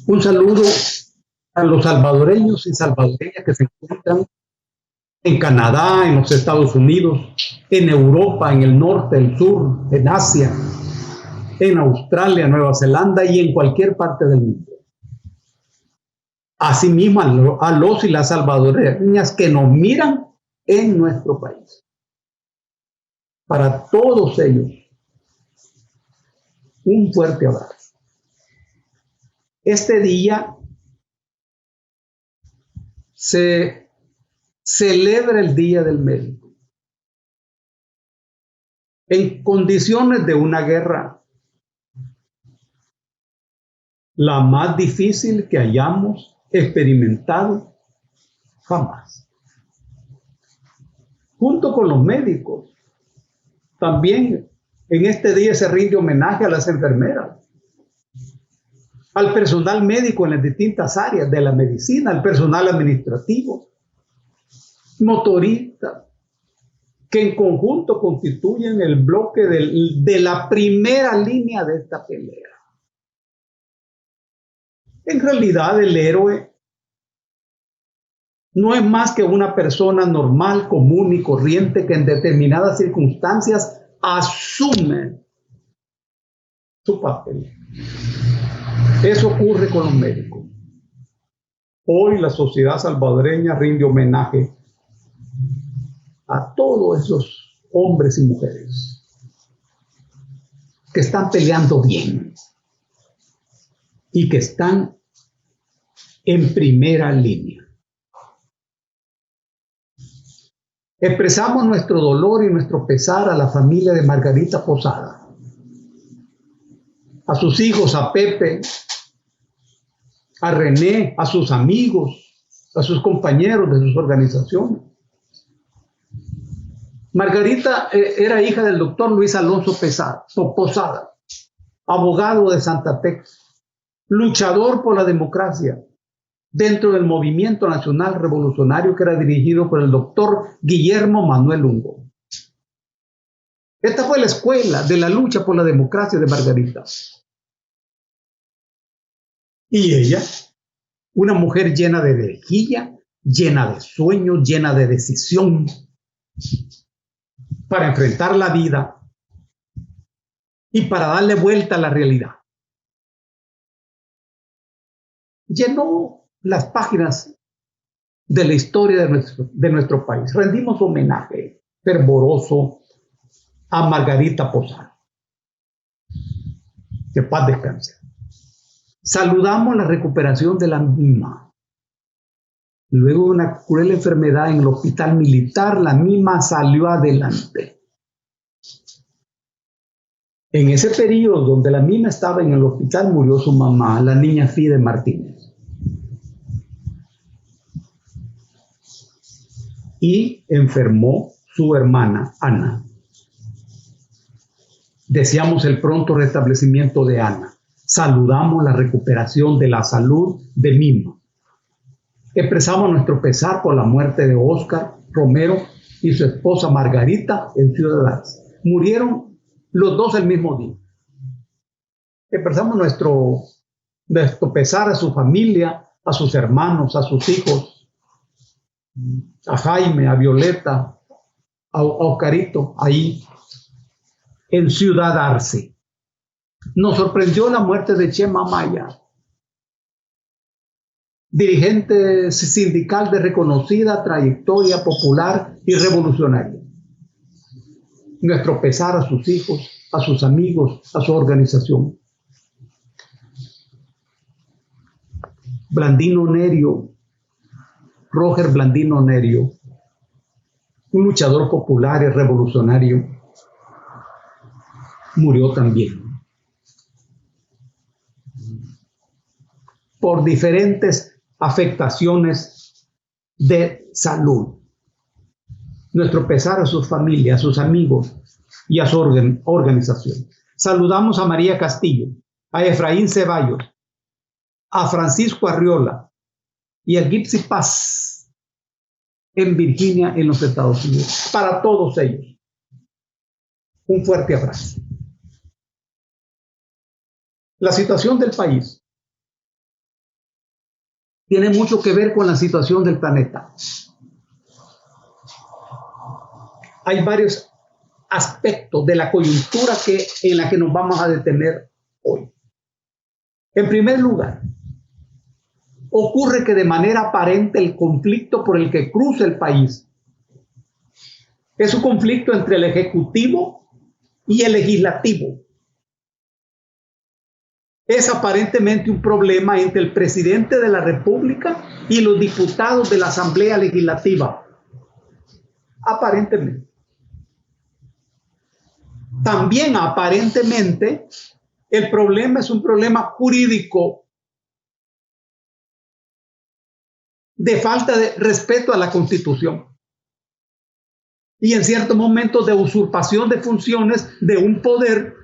Un saludo a los salvadoreños y salvadoreñas que se encuentran en Canadá, en los Estados Unidos, en Europa, en el norte, el sur, en Asia, en Australia, Nueva Zelanda y en cualquier parte del mundo. Asimismo a los y las salvadoreñas que nos miran en nuestro país. Para todos ellos, un fuerte abrazo. Este día se celebra el Día del Médico. En condiciones de una guerra, la más difícil que hayamos experimentado jamás. Junto con los médicos, también en este día se rinde homenaje a las enfermeras, al personal médico en las distintas áreas de la medicina, al personal administrativo, motoristas, que en conjunto constituyen el bloque de la primera línea de esta pelea. En realidad, el héroe no es más que una persona normal, común y corriente que en determinadas circunstancias asume su papel. Eso ocurre con los médicos. Hoy la sociedad salvadoreña rinde homenaje a todos esos hombres y mujeres que están peleando bien y que están en primera línea. Expresamos nuestro dolor y nuestro pesar a la familia de Margarita Posada, a sus hijos, a Pepe, a René, a sus amigos, a sus compañeros de sus organizaciones. Margarita era hija del doctor Luis Alonso Posada, abogado de Santa Tecla, luchador por la democracia dentro del movimiento nacional revolucionario que era dirigido por el doctor Guillermo Manuel Ungo. Esta fue la escuela de la lucha por la democracia de Margarita. Y ella, una mujer llena de energía, llena de sueños, llena de decisión para enfrentar la vida y para darle vuelta a la realidad. Llenó las páginas de la historia de nuestro país. Rendimos homenaje fervoroso a Margarita Posada. Que paz descanse. Saludamos la recuperación de la misma. Luego de una cruel enfermedad en el hospital militar, la misma salió adelante. En ese periodo donde la misma estaba en el hospital, murió su mamá, la niña Fide Martínez. Y enfermó su hermana Ana. Deseamos el pronto restablecimiento de Ana. Saludamos la recuperación de la salud de Mima. Expresamos nuestro pesar por la muerte de Óscar Romero y su esposa Margarita en Ciudadanos. Murieron los dos el mismo día. Expresamos nuestro pesar a su familia, a sus hermanos, a sus hijos, a Jaime, a Violeta, a Oscarito, ahí en Ciudad Arce. Nos sorprendió la muerte de Chema Maya, dirigente sindical de reconocida trayectoria popular y revolucionaria. Nuestro pesar a sus hijos, a sus amigos, a su organización. Blandino Nerio, Roger Blandino Nerio, un luchador popular y revolucionario, murió también por diferentes afectaciones de salud. Nuestro pesar a sus familias, a sus amigos y a su organización. Saludamos a María Castillo, a Efraín Ceballos, a Francisco Arriola y a Gipsy Paz en Virginia, en los Estados Unidos. Para todos ellos, un fuerte abrazo. La situación del país tiene mucho que ver con la situación del planeta. Hay varios aspectos de la coyuntura en la que nos vamos a detener hoy. En primer lugar, ocurre que de manera aparente el conflicto por el que cruza el país es un conflicto entre el Ejecutivo y el Legislativo. Es aparentemente un problema entre el presidente de la República y los diputados de la Asamblea Legislativa. Aparentemente. También aparentemente el problema es un problema jurídico de falta de respeto a la Constitución y en ciertos momentos de usurpación de funciones de un poder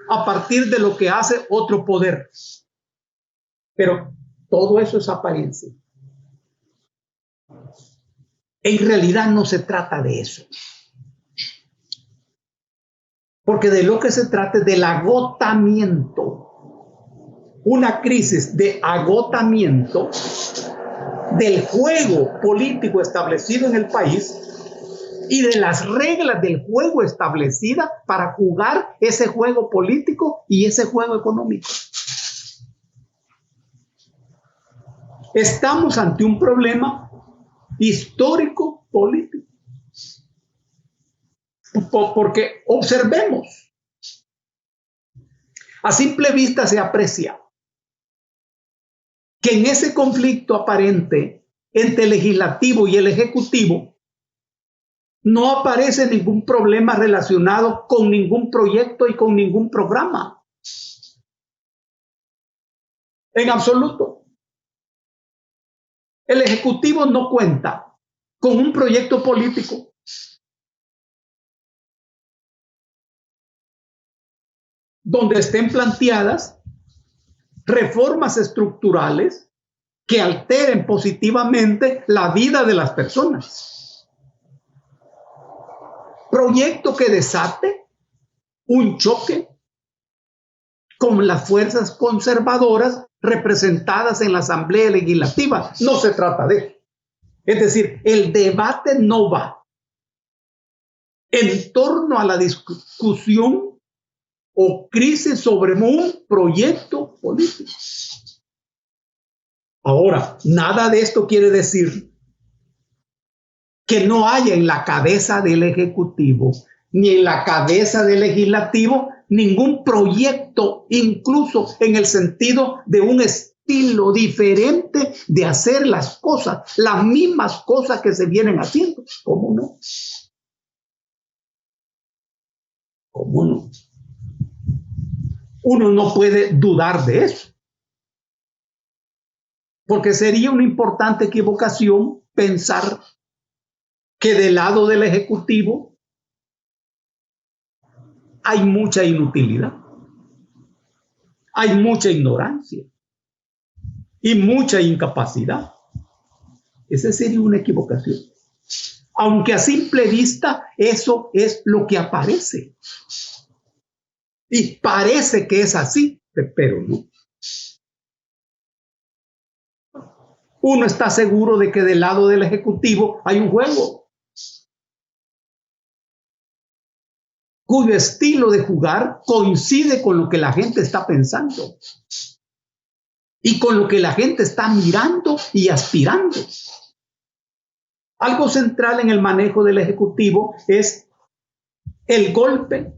a partir de lo que hace otro poder. Pero todo eso es apariencia. En realidad no se trata de eso. Porque de lo que se trata es del agotamiento. Una crisis de agotamiento del juego político establecido en el país y de las reglas del juego establecidas para jugar ese juego político y ese juego económico. Estamos ante un problema histórico político. Porque observemos, a simple vista se aprecia que en ese conflicto aparente entre el legislativo y el ejecutivo no aparece ningún problema relacionado con ningún proyecto y con ningún programa. En absoluto. El ejecutivo no cuenta con un proyecto político. Donde estén planteadas reformas estructurales que alteren positivamente la vida de las personas. Proyecto que desate un choque con las fuerzas conservadoras representadas en la Asamblea Legislativa. No se trata de eso. Es decir, el debate no va en torno a la discusión o crisis sobre un proyecto político. Ahora, nada de esto quiere decir que no haya en la cabeza del Ejecutivo ni en la cabeza del Legislativo ningún proyecto, incluso en el sentido de un estilo diferente de hacer las cosas, las mismas cosas que se vienen haciendo. ¿Cómo no? ¿Cómo no? Uno no puede dudar de eso. Porque sería una importante equivocación pensar que del lado del Ejecutivo hay mucha inutilidad, hay mucha ignorancia y mucha incapacidad. Esa sería una equivocación. Aunque a simple vista eso es lo que aparece. Y parece que es así, pero no. Uno está seguro de que del lado del Ejecutivo hay un juego cuyo estilo de jugar coincide con lo que la gente está pensando y con lo que la gente está mirando y aspirando. Algo central en el manejo del Ejecutivo es el golpe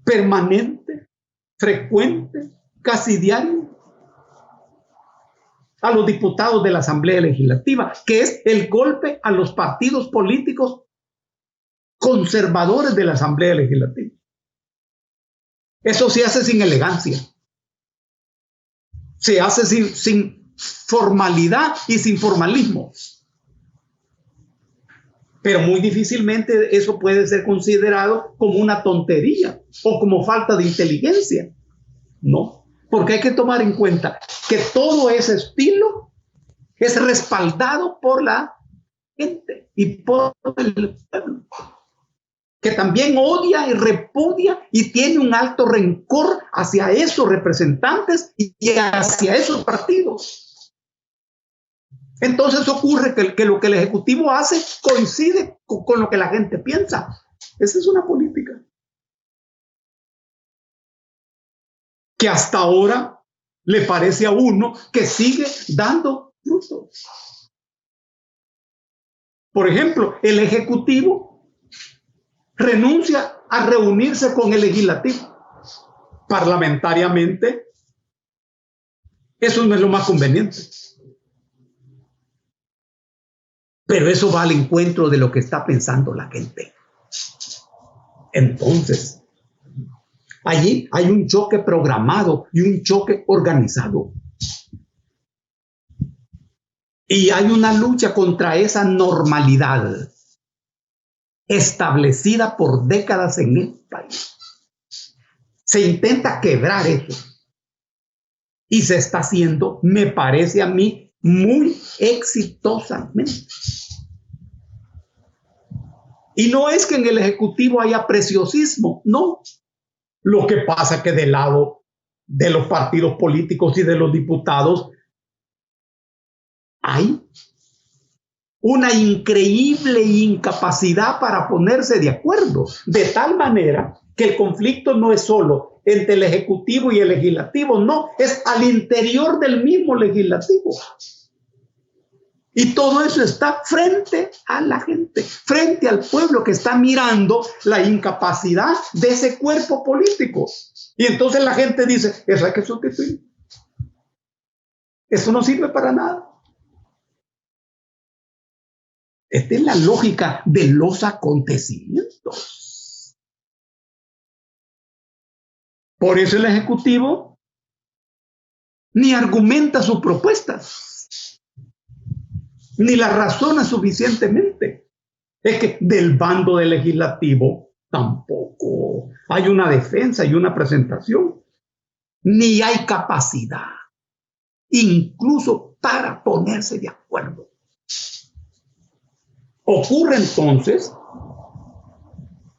permanente, frecuente, casi diario a los diputados de la Asamblea Legislativa, que es el golpe a los partidos políticos conservadores de la Asamblea Legislativa. Eso se hace sin elegancia, se hace sin formalidad y sin formalismo. Pero muy difícilmente eso puede ser considerado como una tontería o como falta de inteligencia. No, porque hay que tomar en cuenta que todo ese estilo es respaldado por la gente y por el pueblo. que también odia y repudia y tiene un alto rencor hacia esos representantes y hacia esos partidos. Entonces ocurre que lo que el Ejecutivo hace coincide con lo que la gente piensa. Esa es una política que hasta ahora le parece a uno que sigue dando frutos. Por ejemplo, el Ejecutivo renuncia a reunirse con el Legislativo. Parlamentariamente, eso no es lo más conveniente. Pero eso va al encuentro de lo que está pensando la gente. Entonces, allí hay un choque programado y un choque organizado. Y hay una lucha contra esa normalidad establecida por décadas en el país. Se intenta quebrar eso. Y se está haciendo, me parece a mí, muy exitosamente. Y no es que en el Ejecutivo haya preciosismo, no. Lo que pasa es que del lado de los partidos políticos y de los diputados hay una increíble incapacidad para ponerse de acuerdo, de tal manera que el conflicto no es solo entre el Ejecutivo y el Legislativo, no, es al interior del mismo Legislativo. Y todo eso está frente a la gente, frente al pueblo que está mirando la incapacidad de ese cuerpo político. Y entonces la gente dice, eso hay que sustituir. Eso no sirve para nada. Esta es la lógica de los acontecimientos. Por eso el Ejecutivo ni argumenta sus propuestas, ni las razona suficientemente. Es que del bando del Legislativo tampoco hay una defensa y una presentación, ni hay capacidad, incluso para ponerse de acuerdo. Ocurre entonces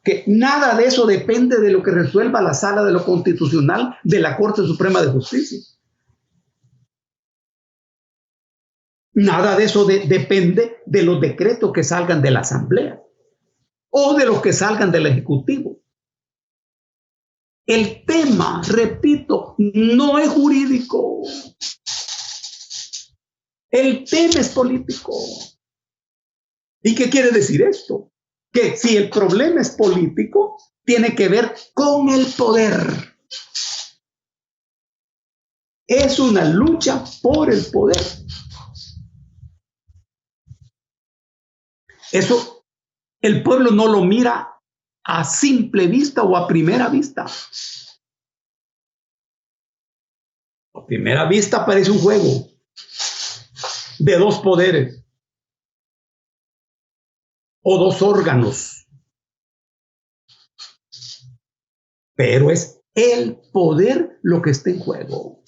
que nada de eso depende de lo que resuelva la Sala de lo Constitucional de la Corte Suprema de Justicia. Nada de eso depende de los decretos que salgan de la Asamblea o de los que salgan del Ejecutivo. El tema, repito, no es jurídico. El tema es político. ¿Y qué quiere decir esto? Que si el problema es político, tiene que ver con el poder. Es una lucha por el poder. Eso el pueblo no lo mira a simple vista o a primera vista. A primera vista parece un juego de dos poderes o dos órganos. Pero es el poder lo que está en juego.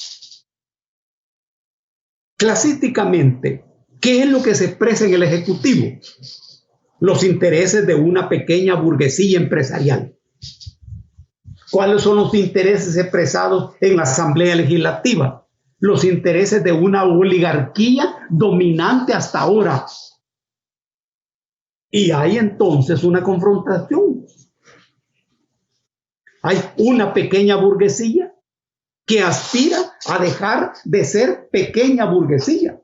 Clasísticamente, ¿qué es lo que se expresa en el Ejecutivo? Los intereses de una pequeña burguesía empresarial. ¿Cuáles son los intereses expresados en la Asamblea Legislativa? Los intereses de una oligarquía dominante hasta ahora. Y hay entonces una confrontación. Hay una pequeña burguesía que aspira a dejar de ser pequeña burguesía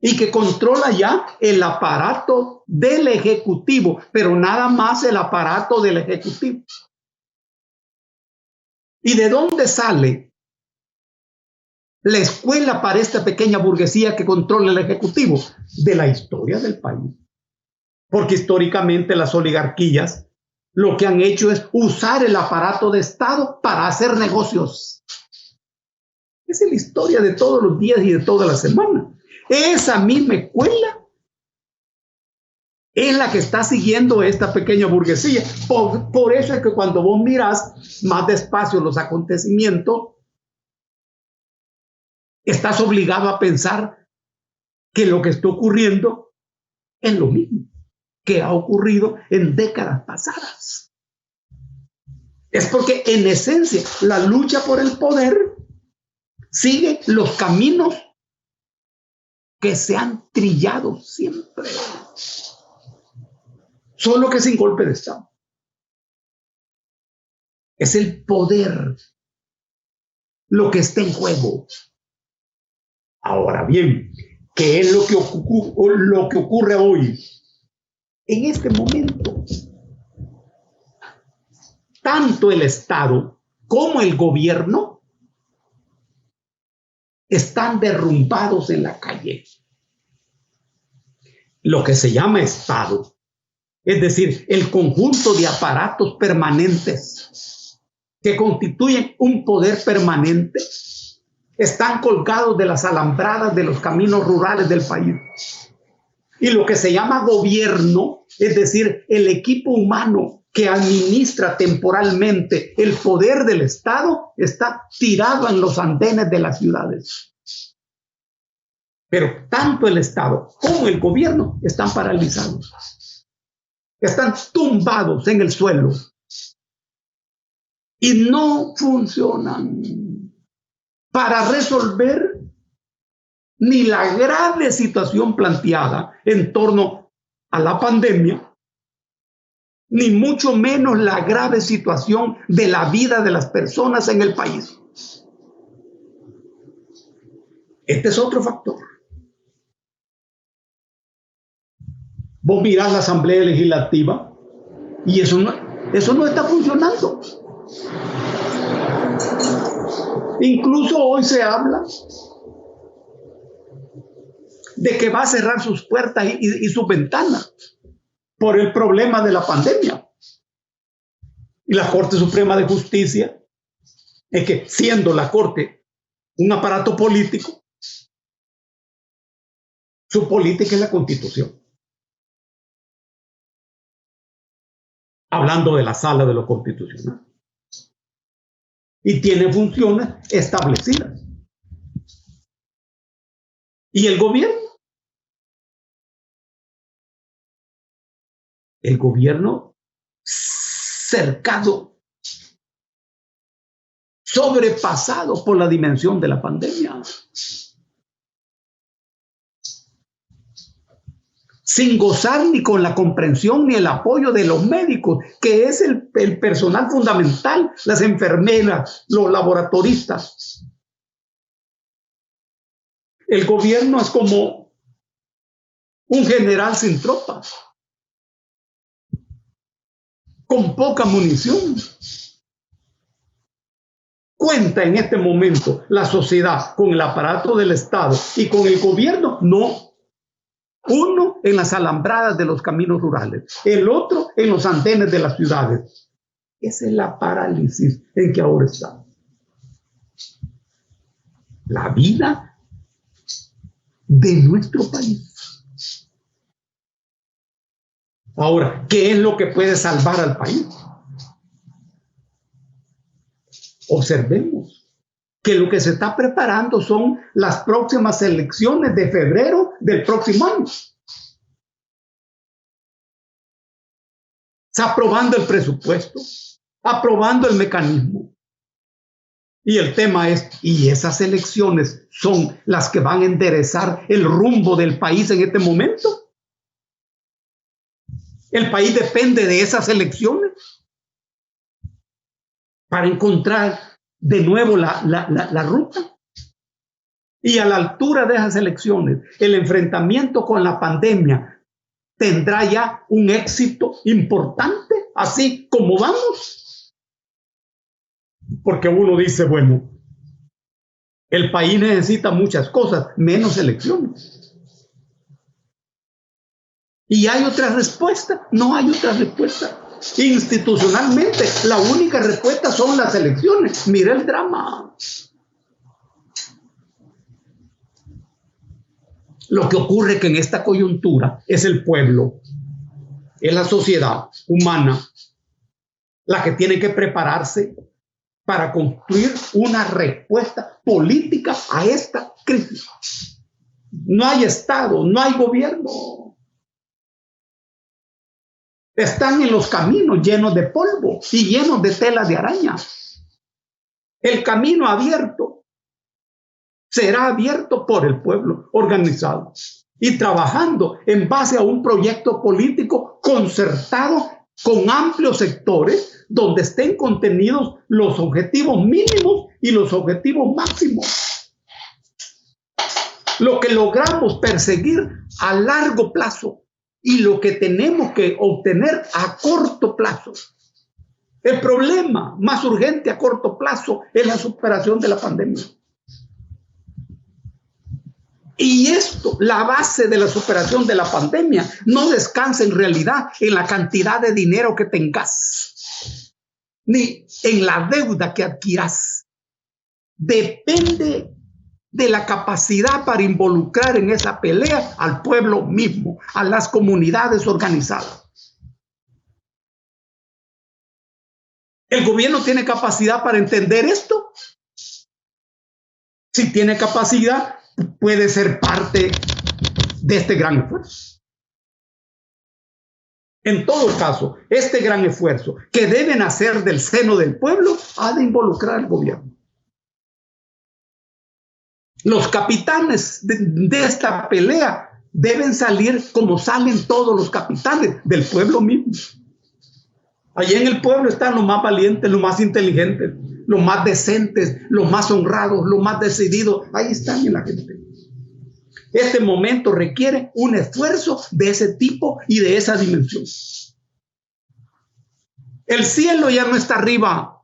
y que controla ya el aparato del Ejecutivo, pero nada más el aparato del Ejecutivo. ¿Y de dónde sale la escuela para esta pequeña burguesía que controla el Ejecutivo? De la historia del país. Porque históricamente las oligarquías lo que han hecho es usar el aparato de Estado para hacer negocios. Esa es la historia de todos los días y de toda la semana. Esa misma escuela es la que está siguiendo esta pequeña burguesía. Por eso es que cuando vos mirás más despacio los acontecimientos, estás obligado a pensar que lo que está ocurriendo es lo mismo. que ha ocurrido en décadas pasadas. Es porque en esencia la lucha por el poder sigue los caminos que se han trillado siempre, solo que sin golpe de Estado. Es el poder lo que está en juego. Ahora bien, ¿qué es lo que ocurre hoy? En este momento, tanto el Estado como el gobierno están derrumbados en la calle. Lo que se llama Estado, es decir, el conjunto de aparatos permanentes que constituyen un poder permanente, están colgados de las alambradas de los caminos rurales del país. Y lo que se llama gobierno, es decir, el equipo humano que administra temporalmente el poder del Estado, está tirado en los andenes de las ciudades. Pero tanto el Estado como el gobierno están paralizados. Están tumbados en el suelo. Y no funcionan para resolver ni la grave situación planteada en torno a la pandemia, ni mucho menos la grave situación de la vida de las personas en el país. Este es otro factor. Vos mirás la Asamblea Legislativa y eso no está funcionando. Incluso hoy se habla de que va a cerrar sus puertas y sus ventanas por el problema de la pandemia. Y la Corte Suprema de Justicia, es que siendo la Corte un aparato político, su política es la Constitución. Hablando de la Sala de lo Constitucional. Y tiene funciones establecidas. ¿Y el gobierno? El gobierno cercado, sobrepasado por la dimensión de la pandemia. Sin gozar ni con la comprensión ni el apoyo de los médicos, que es el personal fundamental, las enfermeras, los laboratoristas. El gobierno es como un general sin tropas, con poca munición. ¿Cuenta en este momento la sociedad con el aparato del Estado y con el gobierno? No. Uno en las alambradas de los caminos rurales, el otro en los andenes de las ciudades. Esa es la parálisis en que ahora está. La vida de nuestro país. Ahora, ¿qué es lo que puede salvar al país? Observemos que lo que se está preparando son las próximas elecciones de febrero del próximo año. Está aprobando el presupuesto, aprobando el mecanismo. Y el tema es, ¿y esas elecciones son las que van a enderezar el rumbo del país en este momento? ¿El país depende de esas elecciones para encontrar de nuevo la ruta? Y a la altura de esas elecciones, el enfrentamiento con la pandemia tendrá ya un éxito importante, así como vamos. Porque uno dice, bueno, el país necesita muchas cosas, menos elecciones. ¿Y hay otra respuesta? No hay otra respuesta. Institucionalmente, la única respuesta son las elecciones. Mira el drama. Lo que ocurre es que en esta coyuntura es el pueblo, es la sociedad humana la que tiene que prepararse para construir una respuesta política a esta crisis. No hay Estado, no hay gobierno. Están en los caminos llenos de polvo y llenos de telas de araña. El camino abierto será abierto por el pueblo organizado y trabajando en base a un proyecto político concertado con amplios sectores donde estén contenidos los objetivos mínimos y los objetivos máximos. Lo que logramos perseguir a largo plazo y lo que tenemos que obtener a corto plazo. El problema más urgente a corto plazo es la superación de la pandemia. Y esto, la base de la superación de la pandemia, no descansa en realidad en la cantidad de dinero que tengas, ni en la deuda que adquirás. Depende de la capacidad para involucrar en esa pelea al pueblo mismo, a las comunidades organizadas. ¿El gobierno tiene capacidad para entender esto? Si tiene capacidad, puede ser parte de este gran esfuerzo. En todo caso, este gran esfuerzo que debe nacer del seno del pueblo ha de involucrar al gobierno. Los capitanes de esta pelea deben salir como salen todos los capitanes, del pueblo mismo. Allí en el pueblo están los más valientes, los más inteligentes, los más decentes, los más honrados, los más decididos. Ahí están en la gente. Este momento requiere un esfuerzo de ese tipo y de esa dimensión. El cielo ya no está arriba.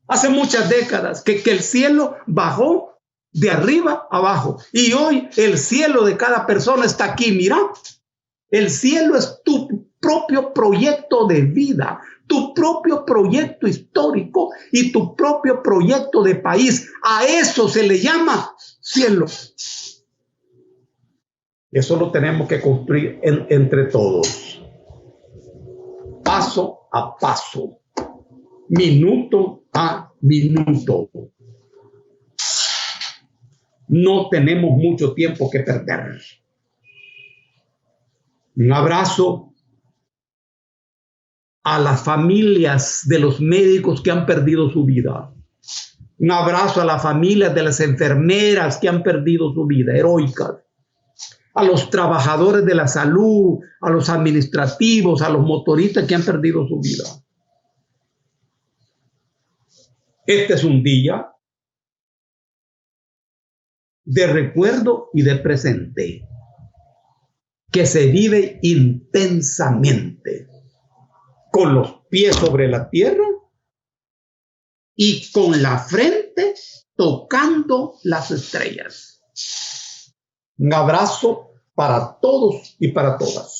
Hace muchas décadas que el cielo bajó de arriba a abajo. Y hoy el cielo de cada persona está aquí. Mira, el cielo es tu propio proyecto de vida, tu propio proyecto histórico y tu propio proyecto de país. A eso se le llama cielo. Eso lo tenemos que construir entre todos. Paso a paso. Minuto a minuto. No tenemos mucho tiempo que perder. Un abrazo a las familias de los médicos que han perdido su vida. Un abrazo a las familias de las enfermeras que han perdido su vida, heroicas. A los trabajadores de la salud, a los administrativos, a los motoristas que han perdido su vida. Este es un día de recuerdo y de presente que se vive intensamente, con los pies sobre la tierra y con la frente tocando las estrellas. Un abrazo para todos y para todas.